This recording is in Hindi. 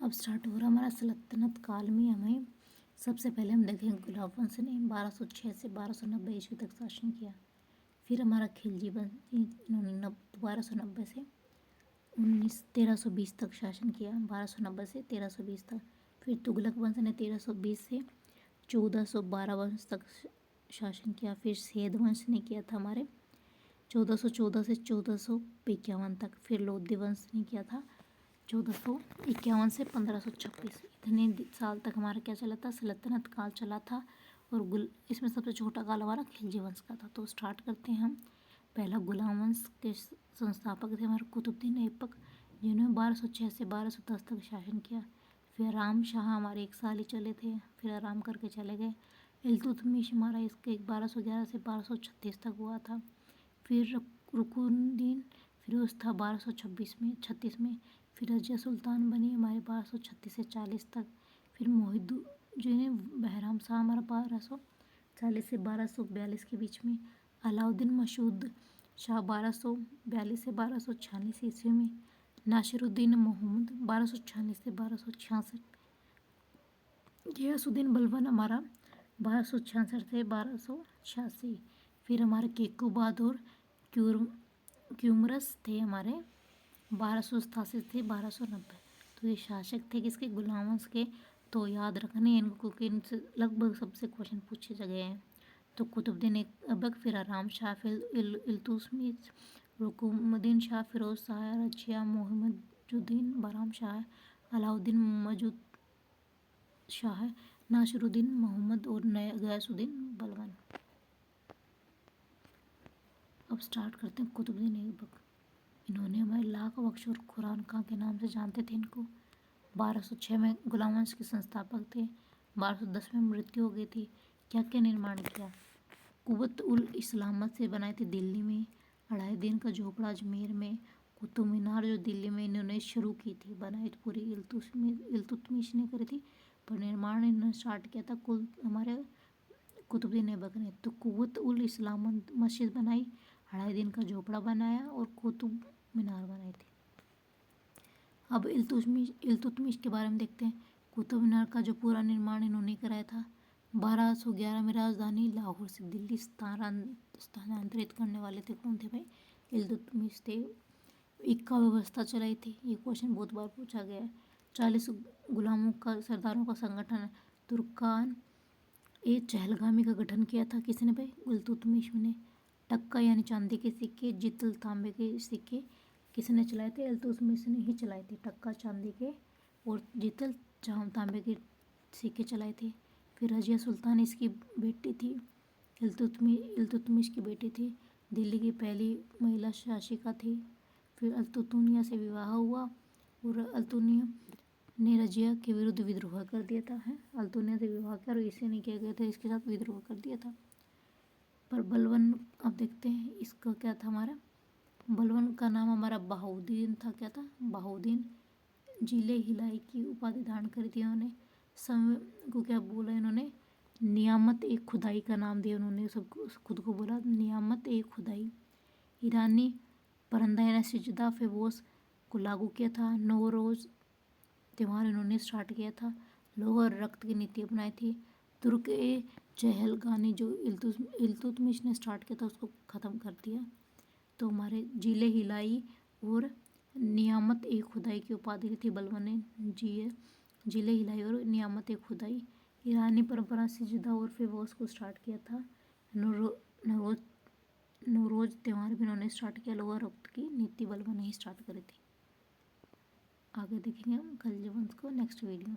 अब स्टार्ट हो रहा हमारा सल्तनत काल में। हमें सबसे पहले हम देखेंगे गुलाब वंश ने 1206 से 1290 ईस्वी तक शासन किया। फिर हमारा खिलजी वंश, इन्होंने 1290 से 1320 तक शासन किया। 1290 से 1320 तक। फिर तुगलक वंश ने 1320 से 1412 वंश तक शासन किया। फिर सेद वंश ने किया था हमारे 1414 से 1451 तक। फिर लोधी वंश ने किया था 1451 से 1526। इतने साल तक हमारा क्या चला था, सल्तनत काल चला था। और इसमें सबसे छोटा काल हमारा खिलजी वंश का था। तो स्टार्ट करते हैं हम। पहला गुलाम वंश के संस्थापक थे हमारे कुतुबुद्दीन ऐबक, जिन्होंने 1206 से 1210 तक शासन किया। फिर आराम शाह हमारे 1 साल ही चले थे, फिर आराम करके चले गए। इल्तुतमिश हमारा इसके 1211 से 1236 तक हुआ था। फिर रुकुनुद्दीन फिरोज था 1236 में। फिर रजिया सुल्तान बनी हमारे 1236 से 40 तक। फिर मोहिउद्दीन बहराम शाह हमारा 1240 से 1242 के बीच में। अलाउद्दीन मसूद शाह 1242 से 1246 ईस्वी में। नासिरुद्दीन मोहम्मद 1246 से 1266। गियासुद्दीन बलबन हमारा 1266 से 1286। फिर हमारे केकू बहादुर क्यूमरस थे हमारे 1287 से 1290। तो ये शासक थे किसके, गुलाम वंश के। तो याद रखने हैं इनको क्योंकि इनसे लगभग सबसे क्वेश्चन पूछे गए हैं। तो कुतुबुद्दीन ऐबक, फिर आराम शाह, फिर इल्तुतमिश, रुकुनुद्दीन शाह, फिरोज शाह, रजिया, मोहिउद्दीन बहराम शाह, अलाउद्दीन मसूद शाह, नासिरुद्दीन मोहम्मद और गयासुद्दीन बलबन। अब स्टार्ट करते हैं कुतुबुद्दीन ऐबक। इन्होंने हमारे लाख बख्श और कुरान खां के नाम से जानते थे इनको। 1206 में गुलाम वंश के संस्थापक थे। 1210 में मृत्यु हो गई थी। क्या क्या निर्माण किया, कुव्वत उल इस्लामत से बनाई थी दिल्ली में। अलाउद्दीन का झोपड़ा अजमेर में। कुतुब मीनार जो दिल्ली में इन्होंने शुरू की थी, बनाई थी पूरी इल्तुतमिश ने करी थी, पर निर्माण इन्होंने स्टार्ट किया था कुल हमारे कुतुबुद्दीन ऐबक ने। तो कुव्वत उल इस्लामत मस्जिद बनाई, अलाउद्दीन का झोपड़ा बनाया और कुतुब मीनार बनाई थी। अब इल्तुतमिश के बारे में देखते हैं। कुतुब मीनार का जो पूरा निर्माण इन्होंने कराया था। 1211 में राजधानी लाहौर से दिल्ली स्थानांतरित करने वाले थे कौन थे भाई, इल्तुतमिश थे। इक्का व्यवस्था चलाई थी, ये क्वेश्चन बहुत बार पूछा गया है। 40 गुलामों का सरदारों का संगठन तुर्कान ए चहलगामी का गठन किया था किसने भाई, इल्तुतमिश ने। टक्का यानी चांदी के सिक्के, जितल तांबे के सिक्के किसने चलाए थे, इल्तुतमिश ने ही चलाए थे। टक्का चांदी के और जितल तांबे के सिक्के चलाए थे। फिर रजिया सुल्तान इसकी बेटी थी, इल्तुतमिश की बेटी थी। दिल्ली की पहली महिला शासिका थी। फिर अल्तुतमिया से विवाह हुआ और अल्तुतमिया ने रजिया के विरुद्ध विद्रोह कर दिया था। अल्तुतमिया से विवाह किया और इसे नहीं किया गया था, इसके साथ विद्रोह कर दिया था। पर बलबन, अब देखते हैं इसका क्या था हमारा। बलबन का नाम हमारा बहाउद्दीन था। क्या था, बहाउद्दीन। जिले हिलाई की उपाधि धारण करी थी इन्होंने। को क्या बोला इन्होंने, नियामत ए खुदाई का नाम दिया उन्होंने, सबको खुद को बोला नियामत ए खुदाई। ईरानी परंदा यानी सिजदा फेवोस को लागू किया था। नौरोज त्यौहार इन्होंने स्टार्ट किया था। लोह और रक्त की नीति अपनाई थी। तुर्क ए चहलगामी जो इल्तुतमिश ने स्टार्ट किया था उसको ख़त्म कर दिया। तो हमारे जिले हिलाई और नियामत ए खुदाई की उपाधि थी बलबन ने, जिले हिलाई और नियामत ए खुदाई। ईरानी परंपरा सिजदा और फेवोस को स्टार्ट किया था। नौरोज त्यौहार भी इन्होंने स्टार्ट किया। लोह और रक्त की नीति बलबन ने ही स्टार्ट करी थी। आगे देखेंगे हम खिलजी वंश को नेक्स्ट वीडियो में।